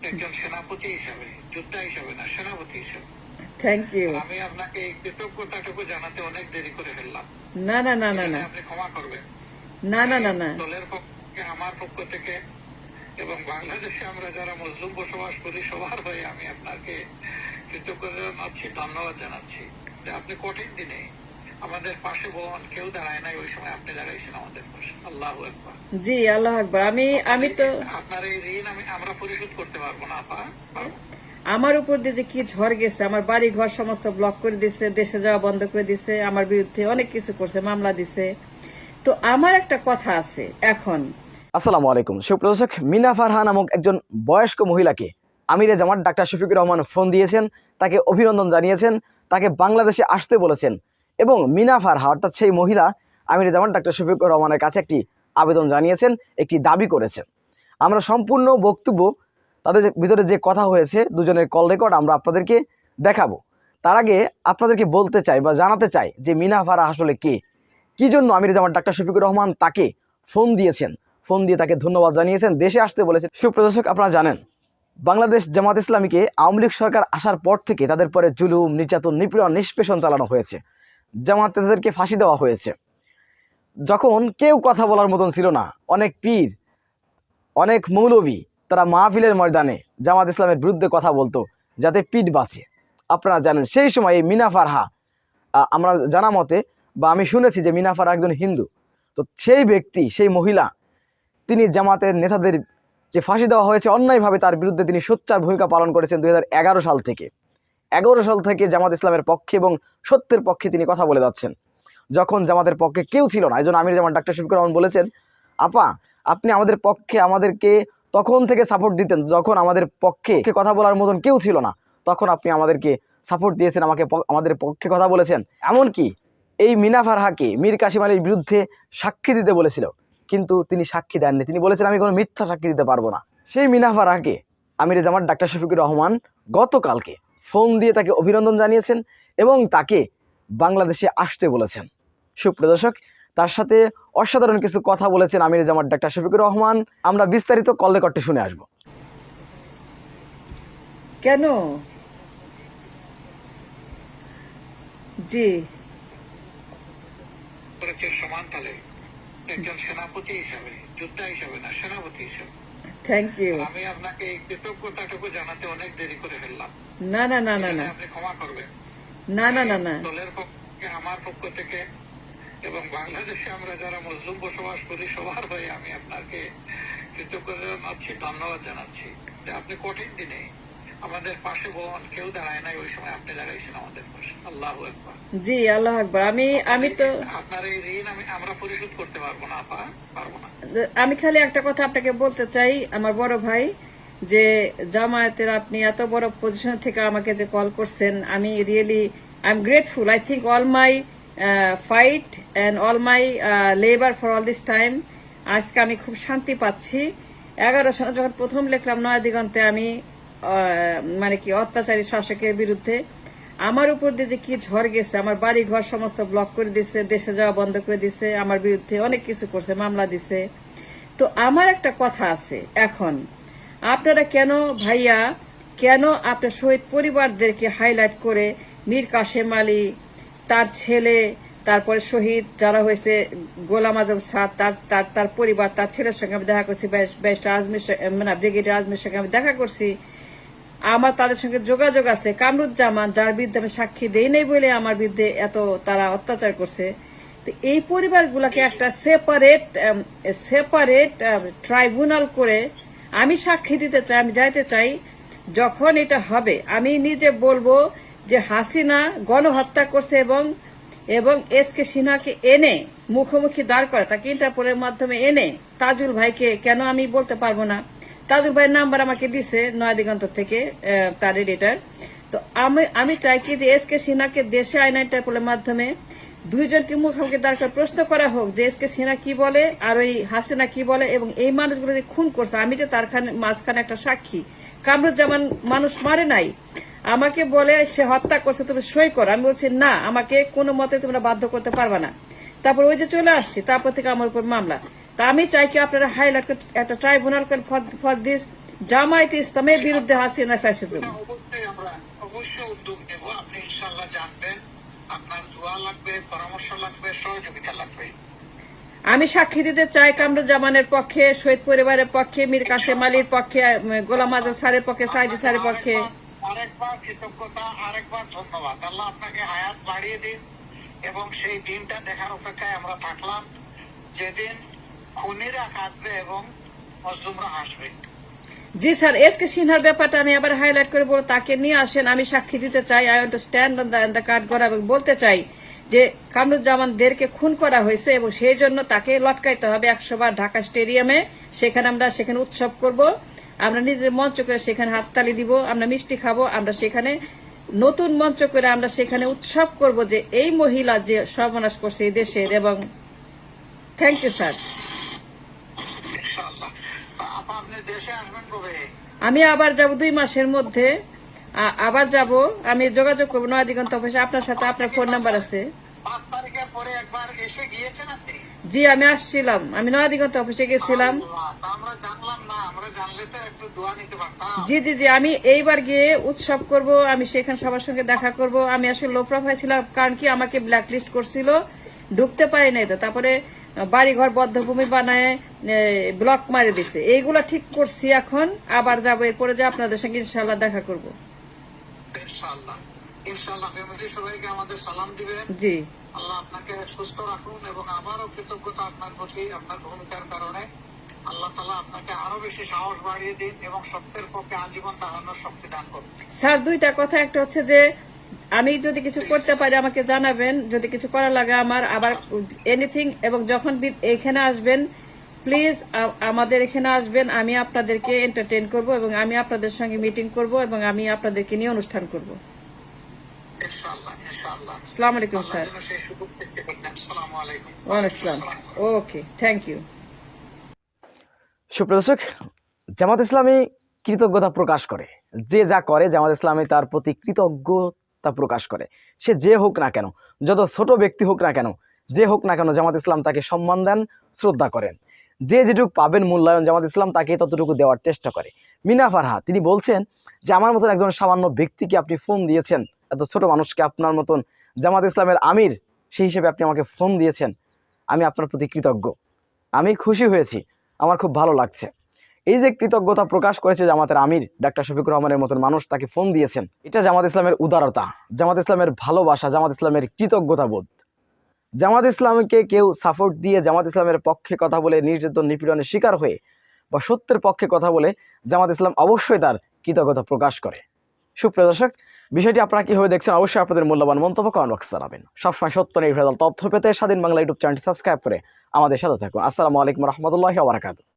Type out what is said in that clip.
একজন সেনাপতি হিসাবে, যোদ্ধা হিসাবে না, সেনাপতি হিসাবে থ্যাংক ইউ। আমি আপনাকে এই কৃতজ্ঞতাটুকু জানাতে অনেক দেরি করে ফেললাম। না না না না না আপনি ক্ষমা করবেন। না না না না দলের পক্ষে, আমার পক্ষ থেকে এবং বাংলাদেশে আমরা যারা মুসলিম বসবাস করি সবার হয়ে আমি আপনাকে কৃতজ্ঞতা জানাচ্ছি, ধন্যবাদ জানাচ্ছি যে আপনি কঠিন দিনে আমাদের পাশে বহন কেউ দাঁড়ায় নাই, ওই সময় আপনি দাঁড়াইছেন আমাদের পাশে। আল্লাহু আকবার। জি, আল্লাহ আকবার। আমি তো আপনার এই ঋণ আমরা পরিশোধ করতে পারবো না আপা, পারবো না। আমার উপর দিয়ে যে কি ঝড় গেছে, আমার বাড়ি ঘর সমস্ত ব্লক করে দিছে, দেশে যাওয়া বন্ধ করে দিছে, আমার বিরুদ্ধে অনেক কিছু করছে, মামলা দিছে। তো আমার একটা কথা আছে এখন। আসসালামু আলাইকুম সুপ্রিয় দর্শক, মিনা ফারহা নামক একজন বয়স্ক মহিলাকে আমিরে জামাত ডাক্তার শফিকুর রহমান ফোন দিয়েছেন, তাকে অভিনন্দন জানিয়েছেন, তাকে বাংলাদেশে আসতে বলেছেন এবং মিনা ফারহা অর্থাৎ সেই মহিলা আমিরে জামাত ডাক্তার শফিকুর রহমানের কাছে একটি আবেদন জানিয়েছেন, একটি দাবি করেছেন। আমরা সম্পূর্ণ বক্তব্য তাদের ভিতরে যে কথা হয়েছে দুজনের কল রেকর্ড আমরা আপনাদেরকে দেখাবো। তার আগে আপনাদেরকে বলতে চাই বা জানাতে চাই যে মিনা ফারহা আসলে কে, কী জন্য আমিরে জামাত ডাক্তার শফিকুর রহমান তাকে ফোন দিয়েছেন, ফোন দিয়ে তাকে ধন্যবাদ জানিয়েছেন, দেশে আসতে বলেছেন। সুপ্রিয় দর্শক, আপনারা জানেন বাংলাদেশ জামাত ইসলামীকে আওয়ামী লীগ সরকার আসার পর থেকে তাদের পরে জুলুম, নির্যাতন, নিপীড়ন, নিষ্পেষণ চালানো হয়েছে। জামাতেদেরকে ফাঁসি দেওয়া হয়েছে। যখন কেউ কথা বলার মতন ছিল না, অনেক পীর, অনেক মৌলবী তারা মাহফিলের ময়দানে জামাত ইসলামের বিরুদ্ধে কথা বলতো যাতে পিঠ বাঁচে। আপনারা জানেন সেই সময় এই মিনা ফারহা, আমরা জানা মতে বা আমি শুনেছি যে মিনা ফারহা একজন হিন্দু। তো সেই ব্যক্তি, সেই মহিলা, তিনি জামাতের নেতাদের যে ফাঁসি দেওয়া হয়েছে অন্যায়ভাবে তার বিরুদ্ধে তিনি সোচ্চার ভূমিকা পালন করেছেন 2011 সাল থেকে। 11 সাল থেকে জামাত ইসলামের পক্ষে এবং সত্যের পক্ষে তিনি কথা বলে যাচ্ছেন, যখন জামাতের পক্ষে কেউ ছিল না। এই জন্য আমির জামান ডাক্তার শফিকুর রহমান বলেছেন, আপা আপনি আমাদের পক্ষে আমাদেরকে তখন থেকে সাপোর্ট দিতেন, যখন আমাদের পক্ষে কথা বলার মতন কেউ ছিল না, তখন আপনি আমাদেরকে সাপোর্ট দিয়েছেন, আমাদের পক্ষে কথা বলেছেন। এমনকি এই মিনা ফারহাকে মীর কাসিম আলীর বিরুদ্ধে সাক্ষী দিতে বলেছিল, কিন্তু তিনি সাক্ষী দেননি। তিনি বলেছেন আমি কোনো মিথ্যা সাক্ষী দিতে পারবো না। সেই মিনা ফারহাকে আমিরে জামাত ডাক্তার শফিকুর রহমান গতকালকে ফোন দিয়ে তাকে অভিনন্দন জানিয়েছেন এবং তাকে বাংলাদেশে আসতে বলেছেন। সুপ্রিয় দর্শক, তার সাথে অসাধারণ কিছু কথা বলেছেন আমিরে জামাত ডাক্তার শফিকুর রহমান। আমরা বিস্তারিত কল রেকর্ডটি শুনে আসবো। কেন? জি, করেছেন সমান তালে একজন সেনাপতি হিসাবে, যোদ্ধা হিসাবে না, সেনাপতি হিসাবে থ্যাংক ইউ। আমি আপনাকে এই কৃতজ্ঞতাটুকু জানাতে অনেক দেরি করে ফেললাম। না না না না না আপনি ক্ষমা করবেন। না না না না দলের পক্ষে, আমার পক্ষ থেকে এবং বাংলাদেশে আমরা যারা মুসলিম বসবাস করি সবার হয়ে আমি আপনাকে কৃতজ্ঞতা জানাচ্ছি, ধন্যবাদ জানাচ্ছি যে আপনি কঠিন দিনে আমাদের পাশে বহন কেউ দাঁড়ায় নাই, ওই সময় আপনি দাঁড়াইছেন আমাদের পাশে। আল্লাহু আকবার। জি, আল্লাহ আকবার। আমি তো আপনার এই ঋণ আমরা পরিশোধ করতে পারবো না আপা, পারবো না। আমি খালি একটা কথা আপনাকে বলতে চাই, আমার বড় ভাই, যে জামায়াতের আপনি এত বড় পজিশন থেকে আমাকে যে কল করছেন, আমি really I am grateful. I think all my fight and all my labour for all this time, আজকে আমি খুব শান্তি পাচ্ছি। 11 সালে যখন প্রথম লিখলাম নয়া দিগন্তে, আমি মানে কি অত্যাচারী শাসকের বিরুদ্ধে, আমার উপর দিয়ে যে কি ঝড় গেছে, আমার বাড়ি ঘর সমস্ত ব্লক করে দিছে, দেশে যাওয়া বন্ধ করে দিছে, আমার বিরুদ্ধে অনেক কিছু করছে, মামলা দিছে। তো আমার একটা কথা আছে এখন, আপনারা কেন ভাইয়া, কেন আপনার শহীদ পরিবারদেরকে হাইলাইট করে মীর কাসেম আলী, তার ছেলে, তারপরে শহীদ যারা হয়েছে গোলাম আজম স্যার, তার পরিবার, তার ছেলের সঙ্গে আমি দেখা করছি, ব্যারিস্টার আজমির, মানে ব্রিগেডিয়ার আজমির সঙ্গে আমি দেখা করছি, আমার তাদের সঙ্গে যোগাযোগ আছে। কামরুজ্জামান, যার বিরুদ্ধে আমি সাক্ষী দেই নাই বলে আমার বিরুদ্ধে এত তারা অত্যাচার করছে। তো এই পরিবারগুলোকে একটা সেপারেট ট্রাইব্যুনাল করে আমি সাক্ষী দিতে চাই, আমি যাইতে চাই। যখন এটা হবে আমি নিজে বলবো যে হাসিনা গণহত্যা করছে এবং এসকে সিনহাকে এনে মুখোমুখি দাঁড় করা, তাকে ইন্টারপোলের মাধ্যমে এনে তাজুল ভাইকে, কেন আমি বলতে পারবো না? তাজুল ভাইয়ের নাম্বার আমাকে দিছে নয়া দিগন্ত থেকে, তার এডিটর। তো আমি চাই কি যে এসকে সিনহাকে দেশে আইনা ইন্টারপোলের মাধ্যমে দুইজনকে মুখোমুখি দাঁড় করে প্রশ্ন করা হোক যে এসকে সিনহা কি বলে আর ওই হাসিনা কি বলে, এবং এই মানুষগুলো যে খুন করছে, আমি যে তার মাঝখানে একটা সাক্ষী। কামরুজ্জামান মানুষ মারে নাই, আমাকে বলে সে হত্যা করছে, তুমি সই করো। আমি বলছি না, আমাকে কোনো মতে তোমরা বাধ্য করতে পারবে না। তারপর ওই যে চলে আসছি, তারপর থেকে আমার উপর মামলা। তা আমি চাই কি আপনারা হাইলাইট একটা ট্রাইব্যুনাল ফর দিস জামায়াতে ইসলামের বিরুদ্ধে হাসিনা ফ্যাসিজম। অবশ্যই আমরা অবশ্যই উদ্যোগ নেব। আপনি ইনশাআল্লাহ জানবেন, আপনার দোয়া লাগবে, পরামর্শ লাগবে, সহযোগিতা লাগবে। আমি সাক্ষী দিতে চাই কামরুজ্জামানের পক্ষে, শহীদ পরিবারের পক্ষে, মীর কাসেম আলীর পক্ষে, গোলাম আজম স্যারের পক্ষে, সাইদি স্যারের পক্ষে। আরেকবার কৃতজ্ঞতা, আরেকবার ধন্যবাদ। আল্লাহ আপনাকে হায়াত বাড়িয়ে দিন এবং সেই দিনটা দেখার অপেক্ষায় আমরা থাকলাম, যেদিন খুনিরা কাঁদবে এবং মজলুমরা হাসবে। জি স্যার, এসকে সিনহার ব্যাপারটা আমি আবার হাইলাইট করে বলবো, তাকে নিয়ে আসেন, আমি সাক্ষী দিতে চাই। I want to stand on the card করা এবং বলতে চাই যে কামরুজ্জামানদেরকে খুন করা হয়েছে এবং সেই জন্য তাকে লটকাইতে হবে 100 বার ঢাকা স্টেডিয়ামে। সেখানে উৎসব করব, আমরা নিজের মঞ্চ করে সেখানে হাততালি দিব, আমরা মিষ্টি খাবো, আমরা সেখানে নতুন মঞ্চ করে আমরা সেখানে উৎসব করব যে এই মহিলা যে সর্বনাশ করছে এই দেশের। এবং থ্যাংক ইউ স্যার। ইনশাআল্লাহ। আপনি দেশে আসবেন কবে? আমি আবার যাব 2 মাসের মধ্যে, আবার যাব। আমি যোগাযোগ করবো নয়াদিগন্ত অফিসে, আপনার সাথে আপনার ফোন নাম্বার আছে। 5 তারিখের পরে একবার এসে গিয়েছেন আপনি? জি, আমি আসছিলাম, আমি নয়াদিগন্ত অফিসে গেছিলাম। আমরা জানলাম না, আমরা জানলে তো একটু দোয়া নিতে পারতাম। জি জি জি, আমি এইবার গিয়ে উৎসব করব, আমি সেখানে সবার সঙ্গে দেখা করব। আমি আসলে লো প্রোফাইল ছিলাম, কারণ কি আমাকে ব্ল্যাক লিস্ট করছিল, ঢুকতে পারি নাই তো। তারপরে বাড়িঘর বদ্ধভূমি বানায় ব্লক মারি দিছে। এইগুলা ঠিক করছি, এখন আবার যাবো, এরপরে যে আপনাদের সঙ্গে ইনশাল্লাহ দেখা করব। ইনশাআল্লাহ ইনশাআল্লাহ। ফ্যামিলি সবাইকে আমাদের সালাম দিবেন। জি, আল্লাহ আপনাকে সুস্থ রাখুন এবং আবারও কৃতজ্ঞতা আপনার প্রতি, আপনার ভূমিকার কারণে। আল্লাহ তাআলা আপনাকে আরো বেশি সাহস বাড়িয়ে দিন এবং সত্যের পক্ষে আজীবন দাঁড়ানোর শক্তি দান করুন। স্যার 2টা কথা, একটা হচ্ছে যে আমি যদি কিছু করতে পারি আমাকে জানাবেন, যদি কিছু করা লাগে আমার, আবার এনিথিং। এবং যখন এখানে আসবেন প্লিজ আমাদের এখানে আসবেন, আমি আপনাদেরকে এন্টারটেইন করব এবং আমি আপনাদের সঙ্গে মিটিং করব এবং আমি আপনাদেরকে নিয়ে অনুষ্ঠান করব। ইনশাআল্লাহ ইনশাআল্লাহ। আসসালামু আলাইকুম স্যার। আল্লাহ যেন সেই সুযোগ পেতে পারেন। আসসালামু আলাইকুম। ওয়ালাইকুম আসসালাম। ওকে, থ্যাংক ইউ। সুপ্রদর্শক, জামাত ইসলামী কৃতজ্ঞতা প্রকাশ করে, যে যা করে জামাত ইসলামী তার প্রতি কৃতজ্ঞতা প্রকাশ করে। সে যে হোক না কেন, যত ছোট ব্যক্তি হোক না কেন, যে হোক না কেন, জামাত ইসলাম তাকে সম্মান দেন, শ্রদ্ধা করেন। যে যেটুকু পাবেন মূল্যায়ন, জামাত ইসলাম তাকে ততটুকু দেওয়ার চেষ্টা করে। মিনা ফারহা তিনি বলছেন যে আমার মতন একজন সামান্য ব্যক্তিকে আপনি ফোন দিয়েছেন, এত ছোট মানুষকে, আপনার মতন জামাত ইসলামের আমির সেই হিসেবে আপনি আমাকে ফোন দিয়েছেন, আমি আপনার প্রতি কৃতজ্ঞ, আমি খুশি হয়েছি, আমার খুব ভালো লাগছে। এই যে কৃতজ্ঞতা প্রকাশ করেছে জামাতের আমির ডাক্তার শফিকুর রহমানের মতন মানুষ তাকে ফোন দিয়েছেন, এটা জামাত ইসলামের উদারতা, জামাত ইসলামের ভালোবাসা, জামাত ইসলামের কৃতজ্ঞতা বোধ। জামাত ইসলামকে কেউ সাপোর্ট দিয়ে জামাত ইসলামের পক্ষে কথা বলে নির্যাতন নিপীড়নের শিকার হয়ে বা সত্যের পক্ষে কথা বলে জামাত ইসলাম অবশ্যই তার কৃতজ্ঞতা প্রকাশ করে। সুপ্রিয় দর্শক, বিষয়টি আপনারা কিভাবে দেখছেন অবশ্যই আপনাদের মূল্যবান মন্তব্য কমেন্ট বক্সে জানাবেন। সবসময় সত্য নির্ভেজাল তথ্য পেতে স্বাধীন বাংলা ইউটিউব চ্যানেলটি সাবস্ক্রাইব করে আমাদের সাথে থাকুন। আসসালামু আলাইকুম রহমতুল্লাহি ওয়া বারাকাতুহু।